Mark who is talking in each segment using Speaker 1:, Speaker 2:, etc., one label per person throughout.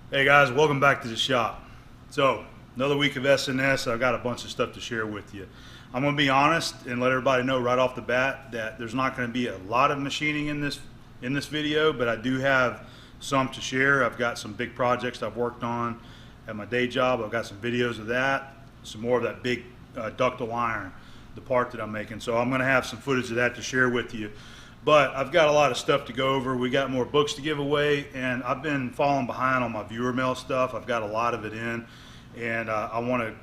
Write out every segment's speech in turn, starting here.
Speaker 1: Hey guys, welcome back to the shop. So, another week of SNS. I've got a bunch of stuff to share with you. I'm going to be honest and let everybody know right off the bat that there's not going to be a lot of machining in this video, but I do have some to share. I've got some big projects I've worked on at my day job. I've got some videos of that, some more of that big ductile iron, the part that I'm making. So I'm going to have some footage of that to share with you. But I've got a lot of stuff to go over. We got more books to give away, and I've been falling behind on my viewer mail stuff. I've got a lot of it in, and I want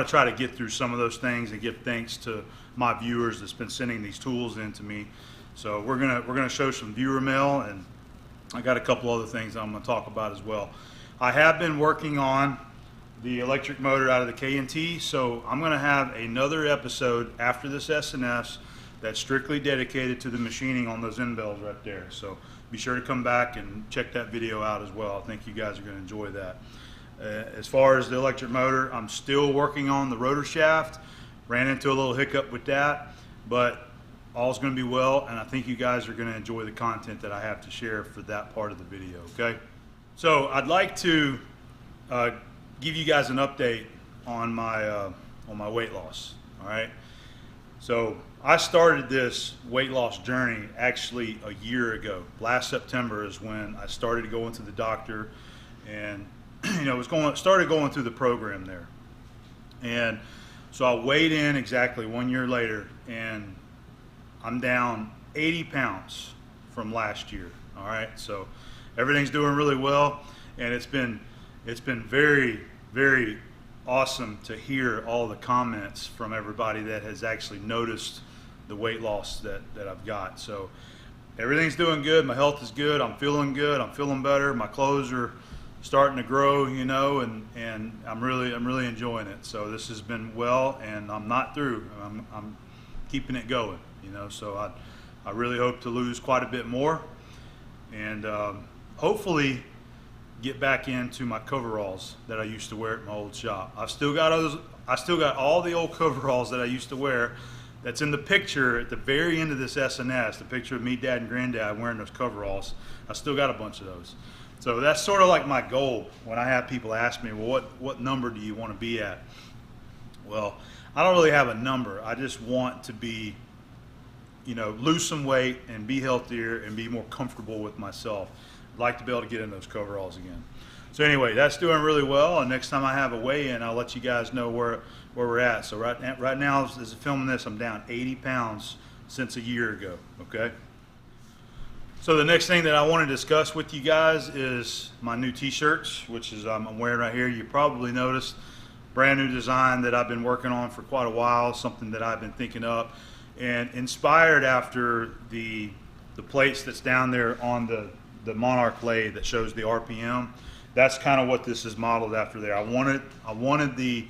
Speaker 1: to try to get through some of those things and give thanks to my viewers that's been sending these tools in to me. So we're gonna show some viewer mail, and I got a couple other things I'm going to talk about as well. I have been working on the electric motor out of the K&T, so I'm going to have another episode after this SNS that's strictly dedicated to the machining on those end bells right there. So be sure to come back and check that video out as well. I think you guys are going to enjoy that. As far as the electric motor, I'm still working on the rotor shaft. Ran into a little hiccup with that, but all's going to be well, and I think you guys are going to enjoy the content that I have to share for that part of the video, okay? So I'd like to give you guys an update on my weight loss, all right? So I started this weight loss journey actually a year ago. Last September is when I started going to the doctor, and started going through the program there. And so I weighed in exactly 1 year later, and I'm down 80 pounds from last year. All right, so everything's doing really well, and it's been very, very awesome to hear all the comments from everybody that has actually noticed the weight loss that I've got. So everything's doing good. My health is good. I'm feeling good. I'm feeling better. My clothes are starting to grow, and I'm really enjoying it. So this has been well, and I'm not through. I'm keeping it going, so I really hope to lose quite a bit more, and hopefully get back into my coveralls that I used to wear at my old shop. I still got all the old coveralls that I used to wear. That's in the picture at the very end of this SNS, the picture of me, Dad, and Granddad wearing those coveralls. I still got a bunch of those. So that's sort of like my goal when I have people ask me, well, what number do you want to be at? Well, I don't really have a number. I just want to be, lose some weight and be healthier and be more comfortable with myself. I'd like to be able to get in those coveralls again. So anyway, that's doing really well, and next time I have a weigh-in, I'll let you guys know where we're at. So right now, as I'm filming this, I'm down 80 pounds since a year ago, okay? So the next thing that I want to discuss with you guys is my new t-shirts, which is I'm wearing right here. You probably noticed brand new design that I've been working on for quite a while, something that I've been thinking up, and inspired after the plates that's down there on the Monarch lathe that shows the RPM. That's kind of what this is modeled after there. I wanted the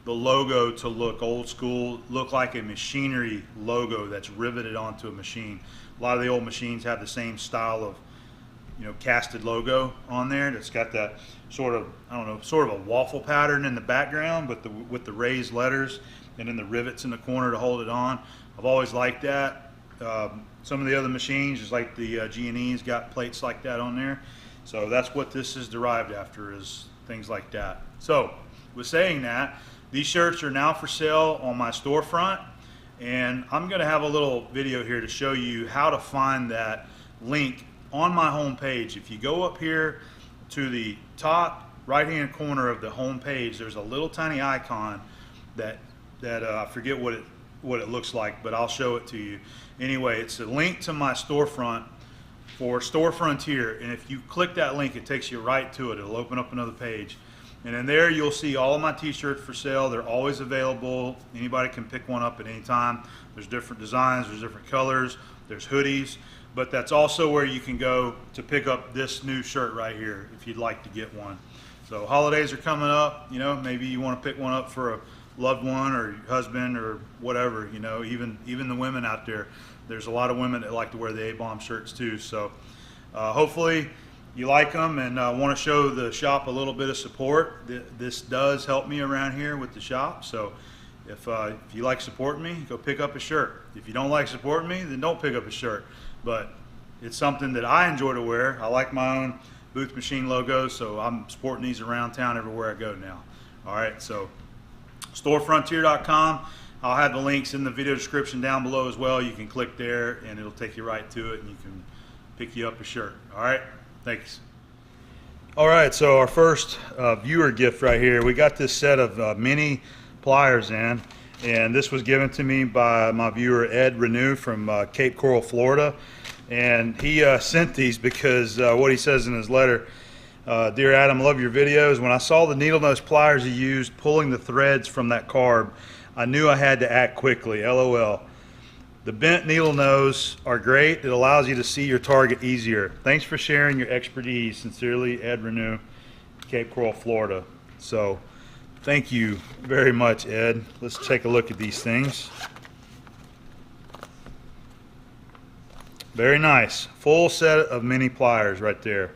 Speaker 1: logo to look old school, look like a machinery logo that's riveted onto a machine. A lot of the old machines have the same style of casted logo on there. That's got that sort of a waffle pattern in the background, but with the raised letters and then the rivets in the corner to hold it on. I've always liked that. Some of the other machines, just like the G&E's, got plates like that on there. So that's what this is derived after, is things like that. So with saying that, these shirts are now for sale on my storefront, and I'm going to have a little video here to show you how to find that link on my home page. If you go up here to the top right hand corner of the home page, there's a little tiny icon that I forget what it looks like, but I'll show it to you. Anyway, it's a link to my storefront for Store Frontier, and if you click that link, it takes you right to it. It'll open up another page, and in there you'll see all of my t-shirts for sale. They're always available. Anybody can pick one up at any time. There's different designs, there's different colors, there's hoodies, but that's also where you can go to pick up this new shirt right here if you'd like to get one. So holidays are coming up, maybe you want to pick one up for a loved one or your husband or whatever, even the women out there. There's a lot of women that like to wear the A-Bomb shirts too. So hopefully you like them, and want to show the shop a little bit of support. This does help me around here with the shop. So if you like supporting me, go pick up a shirt. If you don't like supporting me, then don't pick up a shirt. But it's something that I enjoy to wear. I like my own Booth Machine logos, so I'm sporting these around town everywhere I go now. All right, so storefrontier.com. I'll have the links in the video description down below as well. You can click there and it'll take you right to it, and you can pick you up a shirt. All right, thanks. All right, so our first viewer gift right here. We got this set of mini pliers in, and this was given to me by my viewer Ed Renew from Cape Coral, Florida. And he sent these because what he says in his letter, Dear Adam, love your videos. When I saw the needle nose pliers you used pulling the threads from that carb, I knew I had to act quickly, LOL. The bent needle nose are great. It allows you to see your target easier. Thanks for sharing your expertise. Sincerely, Ed Renew, Cape Coral, Florida. So thank you very much, Ed. Let's take a look at these things. Very nice. Full set of mini pliers right there.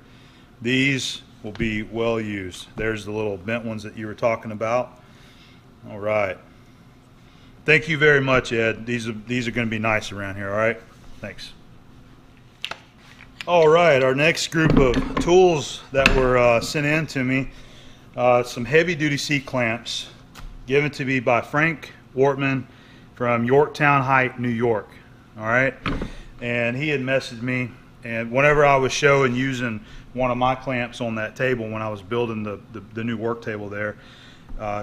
Speaker 1: These will be well used. There's the little bent ones that you were talking about. All right. Thank you very much, Ed. These are going to be nice around here, all right? Thanks. All right, our next group of tools that were sent in to me, some heavy-duty C-clamps given to me by Frank Wortman from Yorktown Heights, New York, all right? And he had messaged me, and whenever I was showing using one of my clamps on that table when I was building the new work table there,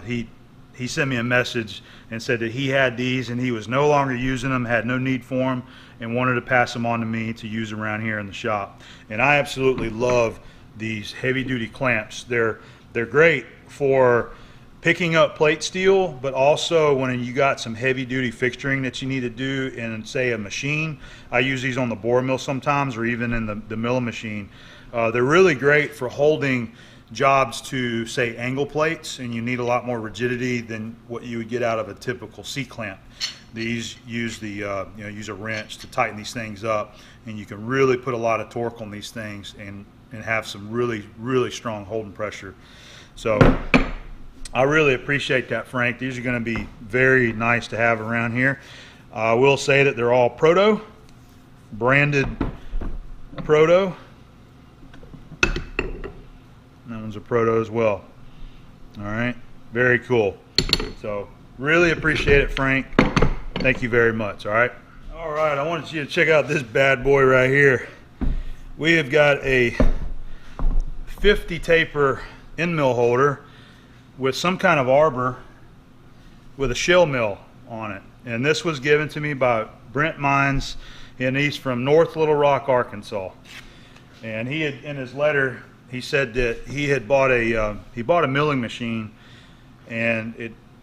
Speaker 1: he sent me a message and said that he had these and he was no longer using them, had no need for them, and wanted to pass them on to me to use around here in the shop. And I absolutely love these heavy-duty clamps. They're great for picking up plate steel, but also when you got some heavy-duty fixturing that you need to do in, say, a machine. I use these on the bore mill sometimes, or even in the milling machine. They're really great for holding jobs to, say, angle plates, and you need a lot more rigidity than what you would get out of a typical C-clamp. These use use a wrench to tighten these things up, and you can really put a lot of torque on these things and have some really strong holding pressure. So I really appreciate that, Frank. These are going to be very nice to have around here. I will say that they're all Proto, branded Proto. That one's a Proto as well. All right, very cool. So really appreciate it, Frank. Thank you very much. All right. All right, I wanted you to check out this bad boy right here. We have got a 50 taper end mill holder with some kind of arbor with a shell mill on it. And this was given to me by Brent Mines, and he's from North Little Rock, Arkansas. And he had, in his letter, he said that he had bought a milling machine, and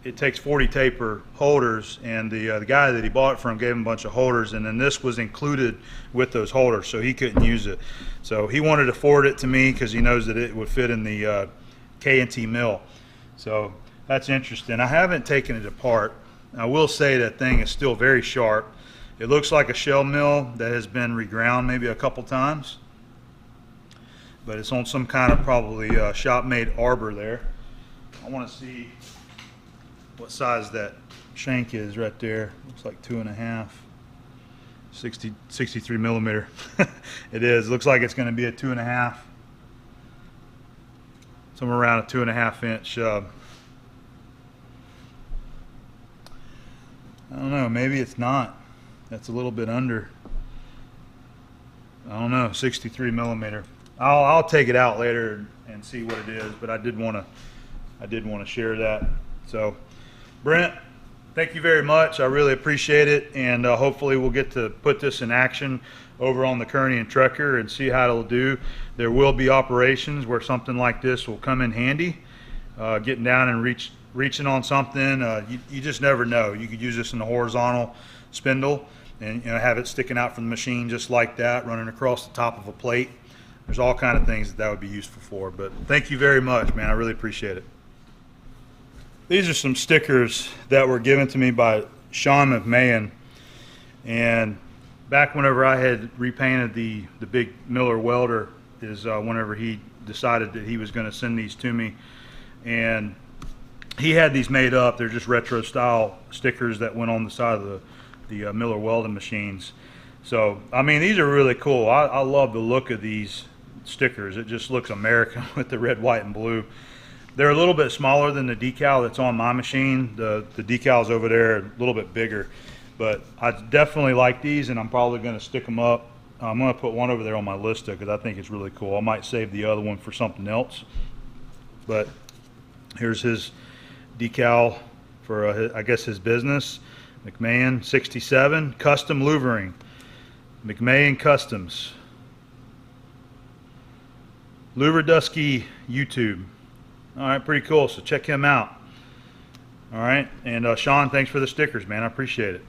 Speaker 1: it takes 40 taper holders, and the guy that he bought it from gave him a bunch of holders, and then this was included with those holders, so he couldn't use it. So he wanted to forward it to me because he knows that it would fit in the K&T mill. So that's interesting. I haven't taken it apart. I will say that thing is still very sharp. It looks like a shell mill that has been reground maybe a couple times, but it's on some kind of probably shop-made arbor there. I want to see what size that shank is right there. Looks like 2.5, 63 millimeter. It is. Looks like it's going to be a 2.5, somewhere around a 2.5 inch. I don't know. Maybe it's not. That's a little bit under. I don't know. 63 millimeter. I'll take it out later and see what it is, but I did want to share that. So, Brent, thank you very much. I really appreciate it, and hopefully we'll get to put this in action over on the Kearney and Trucker and see how it'll do. There will be operations where something like this will come in handy. Getting down and reaching on something, you just never know. You could use this in the horizontal spindle and have it sticking out from the machine just like that, running across the top of a plate. There's all kind of things that would be useful for, but thank you very much, man. I really appreciate it. These are some stickers that were given to me by Sean McMahon, and back whenever I had repainted the big Miller Welder is whenever he decided that he was going to send these to me, and he had these made up. They're just retro style stickers that went on the side of the Miller welding machines. So I mean, these are really cool. I love the look of these stickers. It just looks American with the red, white, and blue. They're a little bit smaller than the decal that's on my machine. The decals over there are a little bit bigger, but I definitely like these, and I'm probably going to stick them up. I'm going to put one over there on my lista because I think it's really cool. I might save the other one for something else. But here's his decal for I guess his business, McMahon 67 Custom Louvering, McMahon Customs, Louverdusky YouTube. All right, pretty cool. So check him out. All right, and Sean, thanks for the stickers, man. I appreciate it.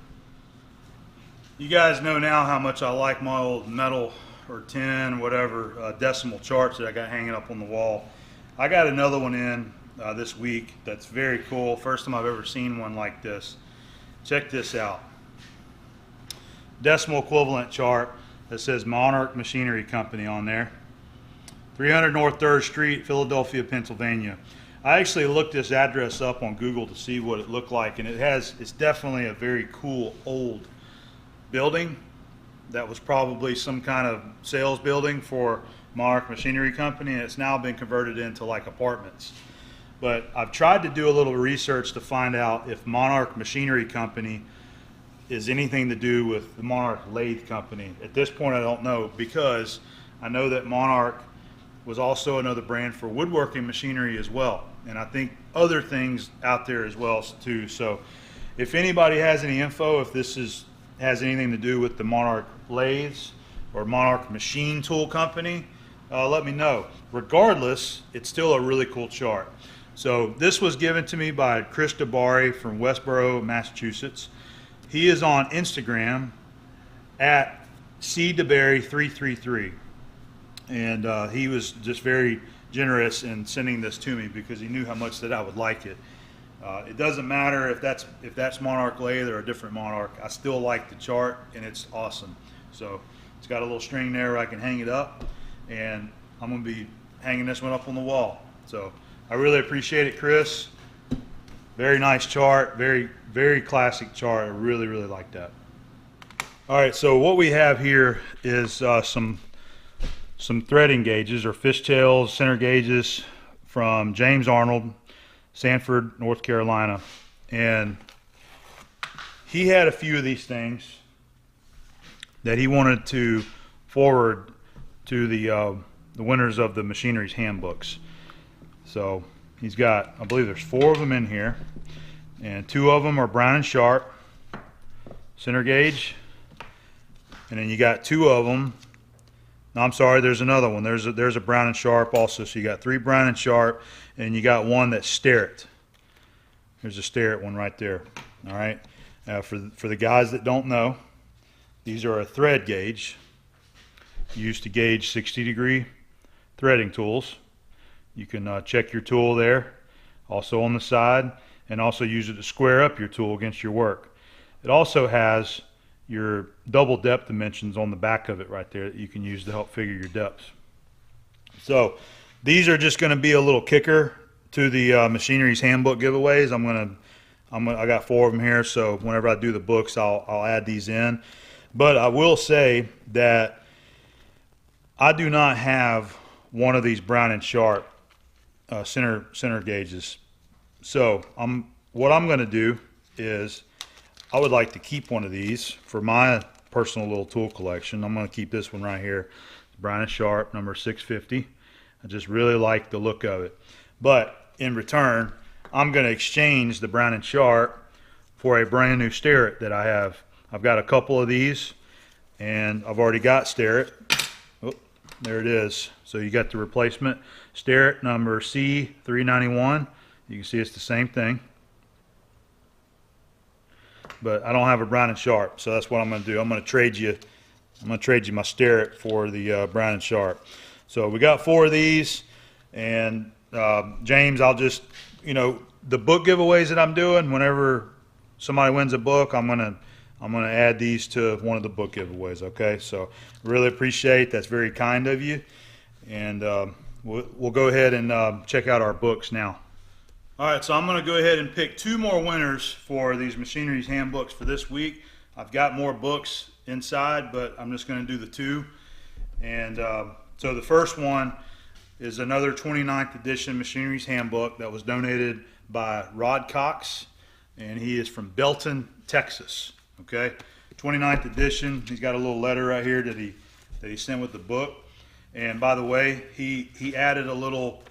Speaker 1: You guys know now how much I like my old metal or tin, whatever, decimal charts that I got hanging up on the wall. I got another one in this week that's very cool. First time I've ever seen one like this. Check this out. Decimal equivalent chart that says Monarch Machinery Company on there. 300 North 3rd Street, Philadelphia, Pennsylvania. I actually looked this address up on Google to see what it looked like, and it's definitely a very cool old building that was probably some kind of sales building for Monarch Machinery Company, and it's now been converted into like apartments. But I've tried to do a little research to find out if Monarch Machinery Company is anything to do with the Monarch Lathe Company. At this point I don't know, because I know that Monarch was also another brand for woodworking machinery as well, and I think other things out there as well too. So if anybody has any info, if this has anything to do with the Monarch Lathes or Monarch Machine Tool Company, let me know. Regardless, it's still a really cool chart. So this was given to me by Chris DeBari from Westboro, Massachusetts. He is on Instagram at cdeberry333. And he was just very generous in sending this to me because he knew how much that I would like it. It doesn't matter if that's Monarch Lathe or a different Monarch. I still like the chart, and it's awesome. So it's got a little string there where I can hang it up, and I'm going to be hanging this one up on the wall. So I really appreciate it, Chris. Very nice chart, very, very classic chart. I really, really like that. All right, so what we have here is some threading gauges or fishtails, center gauges from James Arnold, Sanford, North Carolina. And he had a few of these things that he wanted to forward to the winners of the Machinery's Handbooks. So he's got, I believe there's 4 of them in here, and 2 of them are Brown and Sharp center gauge, and then you got 2 of them. No, I'm sorry, there's another one. There's a Brown and Sharp also. So you got 3 Brown and Sharp, and you got one that's Starrett. There's a Starrett one right there. All right. For the guys that don't know, these are a thread gauge used to gauge 60-degree threading tools. You can check your tool there, also on the side, and also use it to square up your tool against your work. It also has your double depth dimensions on the back of it right there that you can use to help figure your depths. So these are just going to be a little kicker to the Machinery's Handbook giveaways. I got 4 of them here, so whenever I do the books, I'll add these in. But I will say that I do not have one of these Brown and Sharp center gauges. So what I'm going to do is I would like to keep one of these for my personal little tool collection. I'm going to keep this one right here, Brown and Sharp number 650. I just really like the look of it. But in return, I'm going to exchange the Brown and Sharp for a brand new Starrett that I have. I've got a couple of these, and I've already got Starrett. Oh, there it is. So you got the replacement Starrett number C391. You can see it's the same thing. But I don't have a Brown and Sharp, so that's what I'm going to do. I'm going to trade you my Starrett for the Brown and Sharp. So we got 4 of these, and James, I'll just, the book giveaways that I'm doing, whenever somebody wins a book, I'm gonna add these to one of the book giveaways. Okay, so really appreciate that's very kind of you, and we'll go ahead and check out our books now. All right, so I'm going to go ahead and pick 2 more winners for these Machinery's Handbooks for this week. I've got more books inside, but I'm just going to do the 2. And So the first one is another 29th edition Machinery's Handbook that was donated by Rod Cox, and he is from Belton, Texas. Okay, 29th edition. He's got a little letter right here that he sent with the book. And by the way, he added a little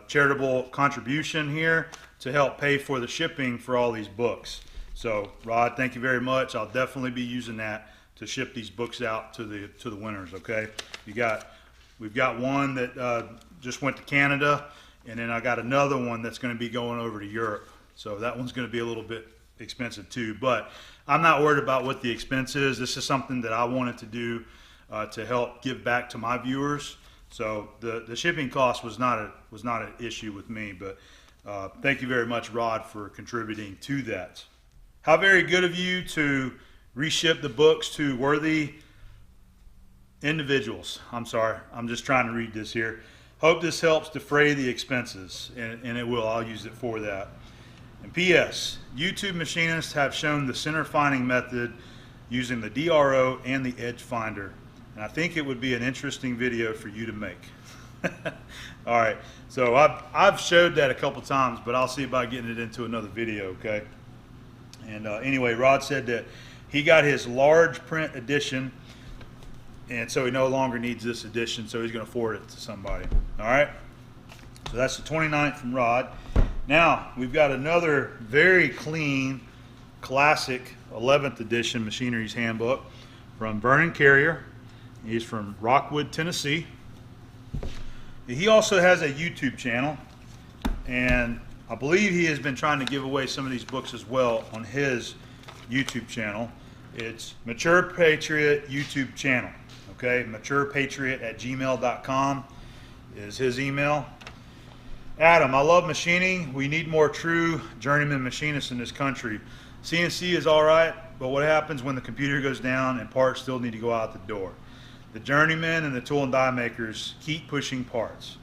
Speaker 1: charitable contribution here to help pay for the shipping for all these books. So Rod, thank you very much. I'll definitely be using that to ship these books out to the winners. Okay, we've got one that just went to Canada, and then I got another one that's going to be going over to Europe. So that one's going to be a little bit expensive too, but I'm not worried about what the expense is. This is something that I wanted to do to help give back to my viewers. So the shipping cost was not an issue with me, but thank you very much, Rod, for contributing to that. How very good of you to reship the books to worthy individuals. I'm sorry, I'm just trying to read this here. Hope this helps defray the expenses, and it will. I'll use it for that. And P.S. YouTube machinists have shown the center finding method using the DRO and the edge finder. And I think it would be an interesting video for you to make. All right, so I've showed that a couple times, but I'll see about getting it into another video, okay? And anyway, Rod said that he got his large print edition, and so he no longer needs this edition, so he's going to forward it to somebody. All right, so that's the 29th from Rod. Now, we've got another very clean, classic 11th edition Machinery's Handbook from Vernon Carrier. He's from Rockwood, Tennessee. He also has a YouTube channel, and I believe he has been trying to give away some of these books as well on his YouTube channel. It's Mature Patriot YouTube channel. Okay, maturepatriot@gmail.com is his email. Adam, I love machining. We need more true journeyman machinists in this country. CNC is all right, but what happens when the computer goes down and parts still need to go out the door? The journeymen and the tool and die makers keep pushing parts.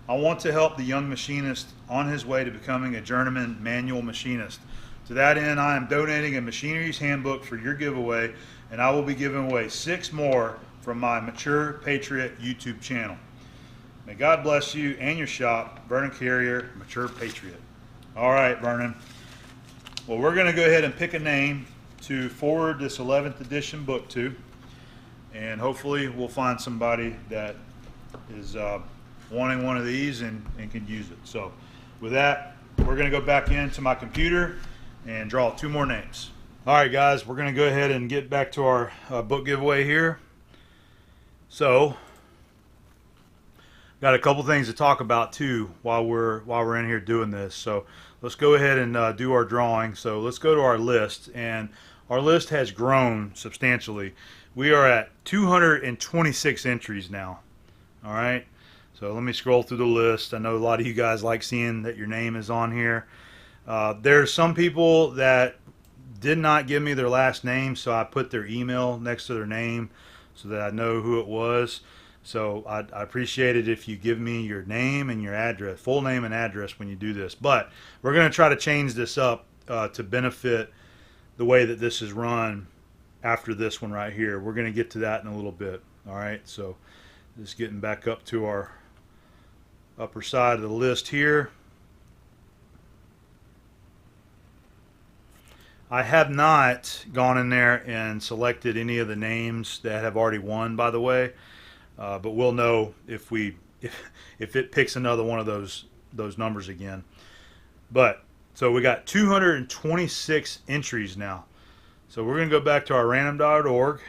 Speaker 1: I want to help the young machinist on his way to becoming a journeyman manual machinist. To that end, I am donating a Machinery's Handbook for your giveaway, and I will be giving away 6 more from my Mature Patriot YouTube channel. May God bless you and your shop. Vernon Carrier, Mature Patriot. All right, Vernon. Well, we're going to go ahead and pick a name to forward this 11th edition book to, and hopefully we'll find somebody that is wanting one of these and can use it. So with that, we're going to go back into my computer and draw 2 more names. All right, guys, we're going to go ahead and get back to our book giveaway here. So got a couple things to talk about too while we're in here doing this. So let's go ahead and do our drawing. So let's go to our list, and our list has grown substantially. We are at 226 entries now. All right, so let me scroll through the list. I know a lot of you guys like seeing that your name is on here. There's some people that did not give me their last name, so I put their email next to their name so that I know who it was. So I appreciate it if you give me your name and your address, full name and address when you do this. But we're going to try to change this up to benefit the way that this is run after this one right here. We're going to get to that in a little bit. All right, so just getting back up to our upper side of the list here. I have not gone in there and selected any of the names that have already won, by the way. But we'll know if it picks another one of those numbers again. But so we got 226 entries now. So we're going to go back to our random.org.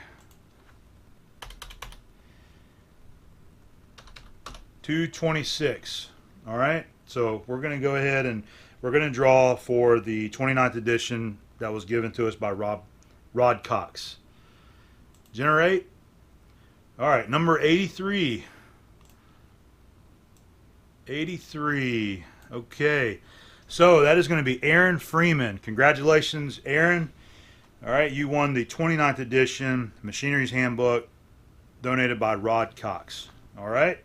Speaker 1: 226. All right. So we're going to go ahead and we're going to draw for the 29th edition that was given to us by Rod Cox. Generate. All right, number 83. 83. Okay. So that is going to be Aaron Freeman. Congratulations, Aaron. All right, you won the 29th edition Machinery's Handbook donated by Rod Cox. All right.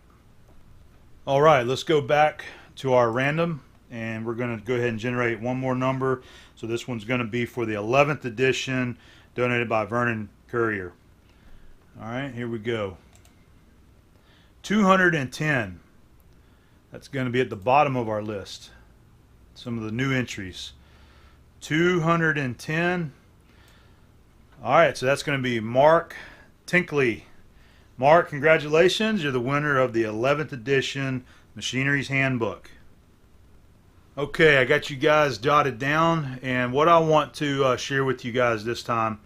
Speaker 1: All right, let's go back to our random, and we're going to go ahead and generate one more number. So this one's going to be for the 11th edition donated by Vernon Carrier. All right, here we go. 210. That's going to be at the bottom of our list. Some of the new entries. 210. All right, so that's going to be Mark Tinkley. Mark, congratulations. You're the winner of the 11th edition Machinery's Handbook. Okay, I got you guys jotted down, and what I want to share with you guys this time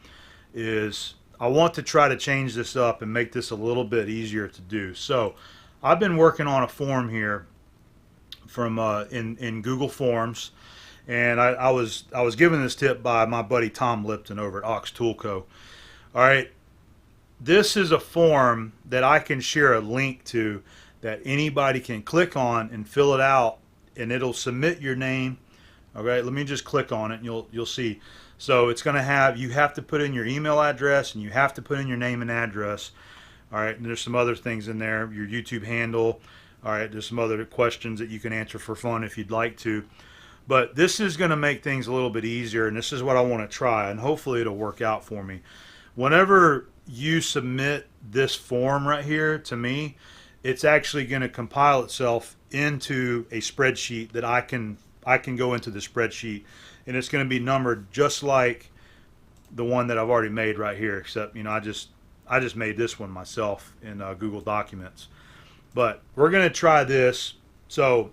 Speaker 1: is I want to try to change this up and make this a little bit easier to do. So I've been working on a form here from in Google Forms, and I was given this tip by my buddy Tom Lipton over at Ox Tool Co. All right, this is a form that I can share a link to that anybody can click on and fill it out, and it'll submit your name. All right, let me just click on it and you'll see. So it's going to have, you have to put in your email address and you have to put in your name and address. All right, and there's some other things in there, your YouTube handle. All right, there's some other questions that you can answer for fun if you'd like to. But this is going to make things a little bit easier, and this is what I want to try, and hopefully it'll work out for me. Whenever you submit this form right here to me, it's actually going to compile itself into a spreadsheet that I can go into the spreadsheet, and it's going to be numbered just like the one that I've already made right here, except I just made this one myself in Google Documents. But we're going to try this. So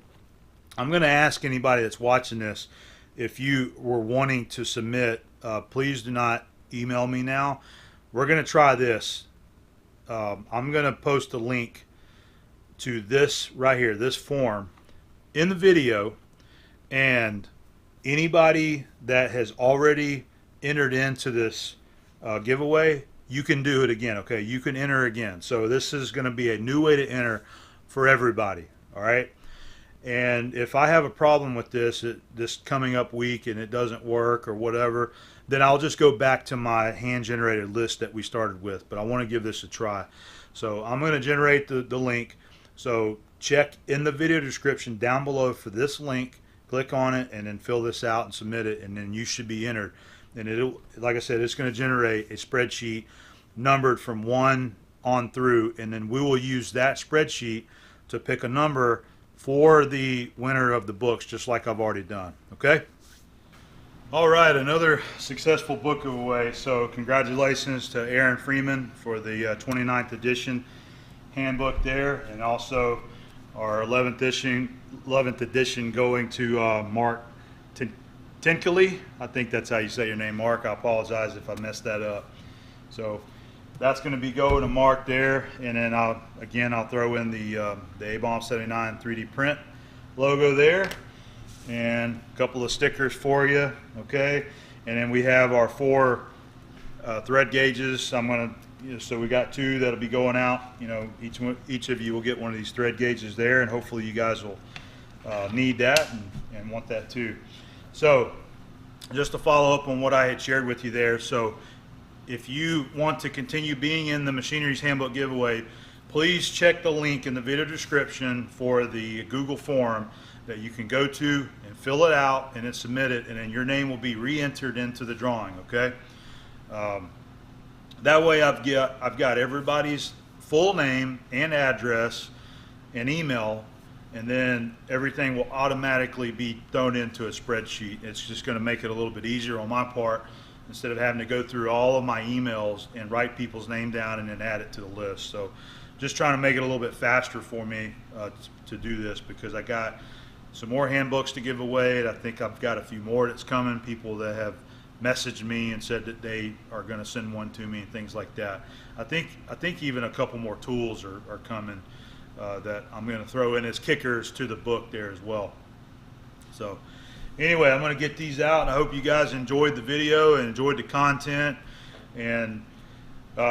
Speaker 1: I'm going to ask anybody that's watching this, if you were wanting to submit, please do not email me now. We're going to try this. I'm going to post a link to this right here, this form, in the video, and anybody that has already entered into this giveaway, you can do it again. Okay, you can enter again. So this is going to be a new way to enter for everybody. All right, and if I have a problem with this coming up week and it doesn't work or whatever, then I'll just go back to my hand generated list that we started with. But I want to give this a try. So I'm going to generate the link. So check in the video description down below for this link, click on it, and then fill this out and submit it, and then you should be entered. And it'll, like I said, it's going to generate a spreadsheet numbered from 1 on through, and then we will use that spreadsheet to pick a number for the winner of the books, just like I've already done. Okay? All right, another successful book giveaway. So congratulations to Aaron Freeman for the 29th edition handbook there, and also our 11th edition going to Mark Tinkley. I think that's how you say your name, Mark. I apologize if I messed that up. So that's going to be going to Mark there, and then I'll throw in the A-Bomb 79 3D print logo there, and a couple of stickers for you. Okay, and then we have our 4 thread gauges. I'm going to, so we got 2 that'll be going out. Each of you will get one of these thread gauges there, and hopefully you guys will need that and want that too. So just to follow up on what I had shared with you there, so if you want to continue being in the Machinery's Handbook giveaway, please check the link in the video description for the Google form that you can go to and fill it out and then submit it, and then your name will be re-entered into the drawing. Okay. That way I've got everybody's full name and address and email, and then everything will automatically be thrown into a spreadsheet. It's just going to make it a little bit easier on my part, instead of having to go through all of my emails and write people's name down and then add it to the list. So just trying to make it a little bit faster for me to do this, because I got some more handbooks to give away, and I think I've got a few more that's coming. People that have messaged me and said that they are going to send one to me and things like that. I think even a couple more tools are coming that I'm going to throw in as kickers to the book there as well. So anyway, I'm going to get these out, and I hope you guys enjoyed the video and enjoyed the content. And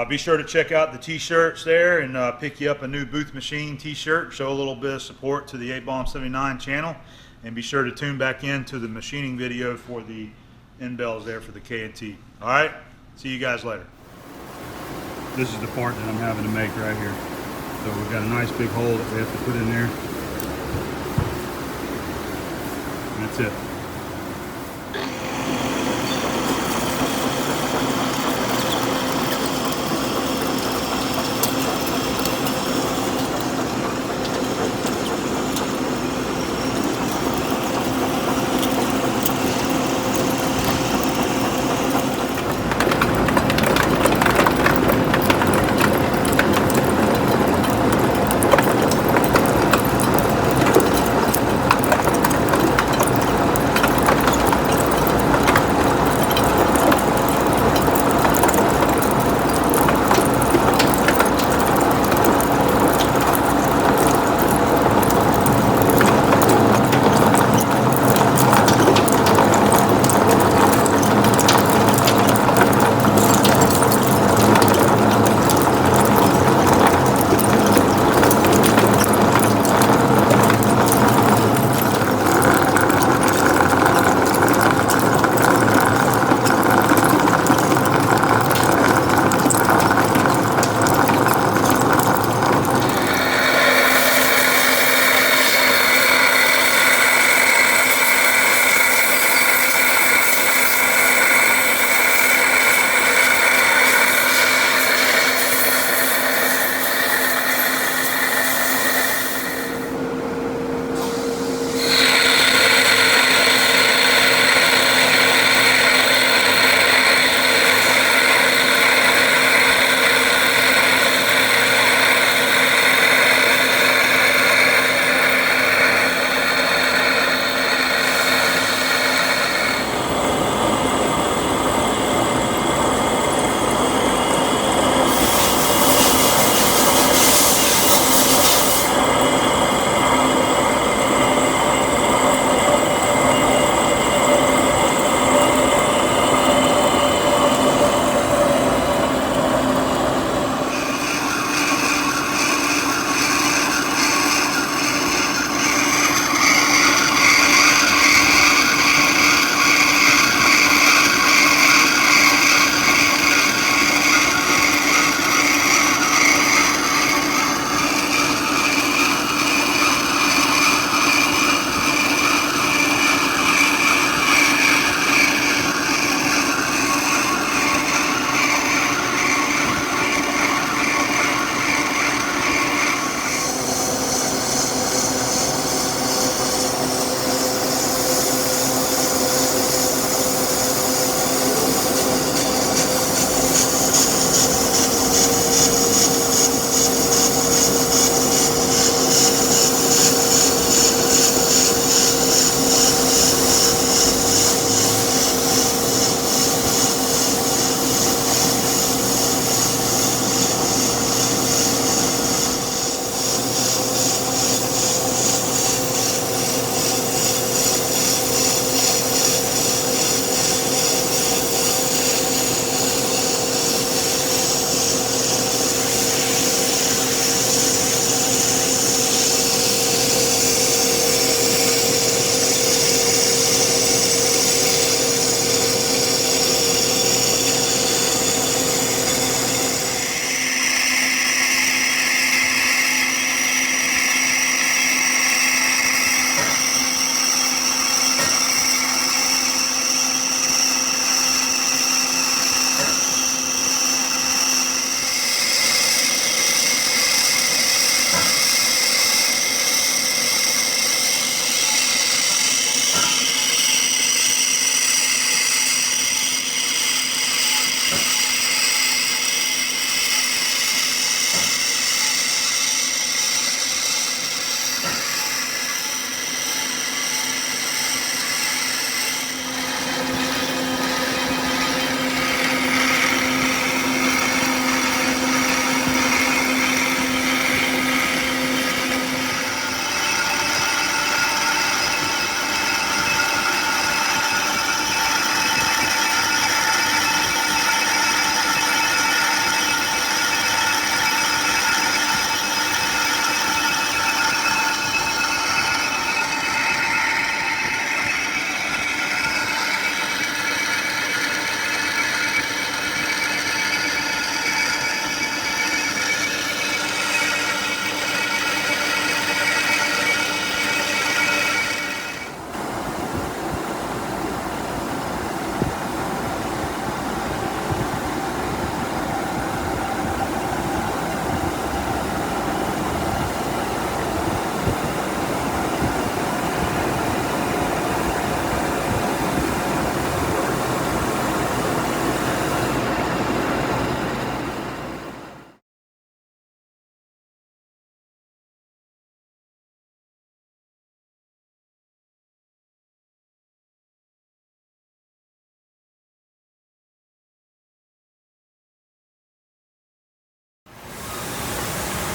Speaker 1: be sure to check out the t-shirts there, and pick you up a new Booth Machine t-shirt. Show a little bit of support to the A-Bomb 79 channel, and be sure to tune back in to the machining video for the end bells there for the K&T. All right, see you guys later. This is the part that I'm having to make right here. So we've got a nice big hole that we have to put in there. And that's it.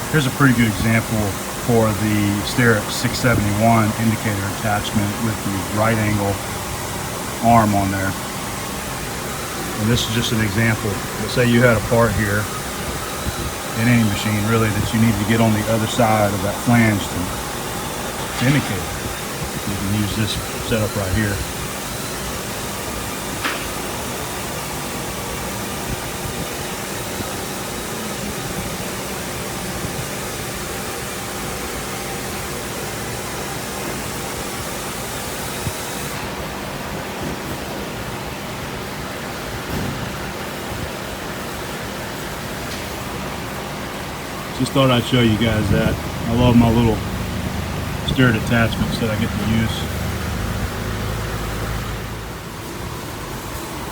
Speaker 1: Here's a pretty good example for the Stereo 671 indicator attachment with the right angle arm on there. And this is just an example. Let's say you had a part here in any machine really that you need to get on the other side of that flange to indicate. You can use this setup right here. Just thought I'd show you guys that. I love my little stirred attachments that I get to use.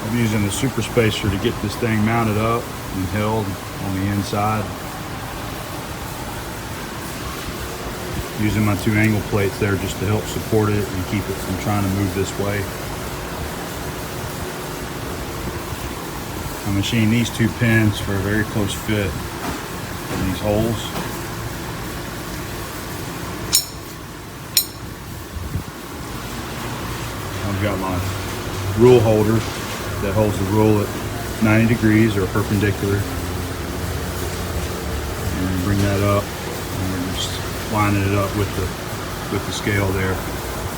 Speaker 1: I'm using the super spacer to get this thing mounted up and held on the inside. Using my 2 angle plates there just to help support it and keep it from trying to move this way. I machine these 2 pins for a very close fit in these holes. I've got my rule holder that holds the rule at 90 degrees or perpendicular. And then bring that up, and we're just lining it up with the scale there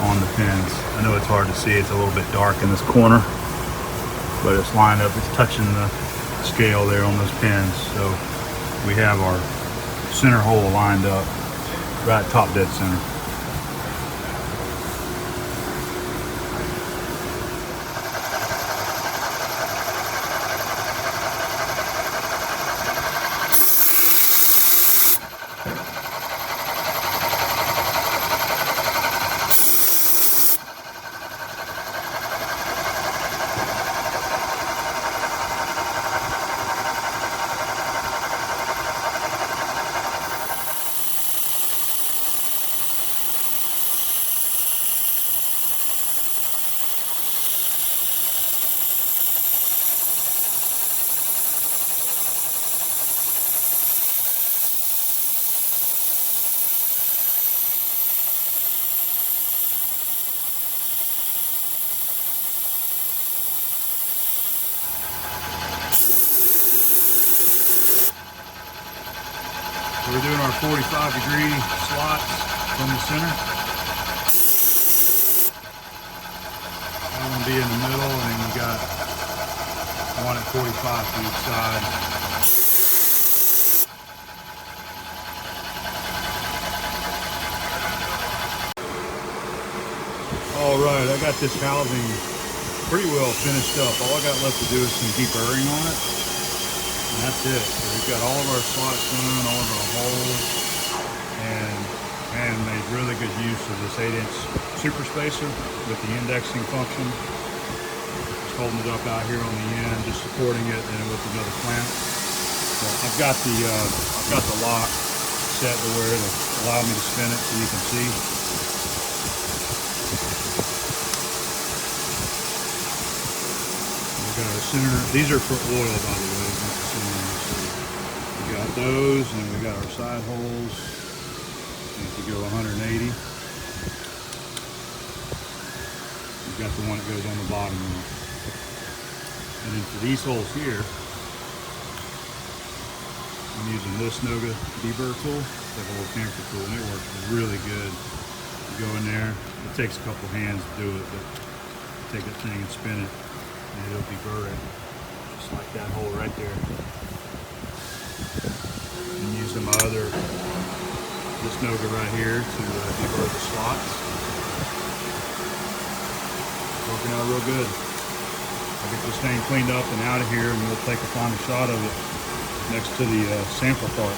Speaker 1: on the pins. I know it's hard to see, it's a little bit dark in this corner, but it's lined up, it's touching the scale there on those pins. So we have our center hole lined up right top dead center. We're doing our 45-degree slots from the center. That one be in the middle, and then we got one at 45 to each side. Alright, I got this housing pretty well finished up. All I got left to do is some deburring on it. And that's it. So we've got all of our slots done, all of our holes, and made really good use of this 8-inch super spacer with the indexing function. Just holding it up out here on the end, just supporting it, and with another clamp. So I've got the lock set to where it'll allow me to spin it so you can see. We've got our center. These are for oil, by the way. We got those, and we got our side holes. And if you go 180, we've got the one that goes on the bottom. And then for these holes here, I'm using this Noga deburr tool. It's like a little camphor tool, and it works really good. You go in there, it takes a couple hands to do it, but take that thing and spin it, and it'll deburr it, just like that hole right there. And using my this Noga right here to deburr the slots. Working out real good. I'll get this thing cleaned up and out of here, and we'll take a final shot of it next to the sample part.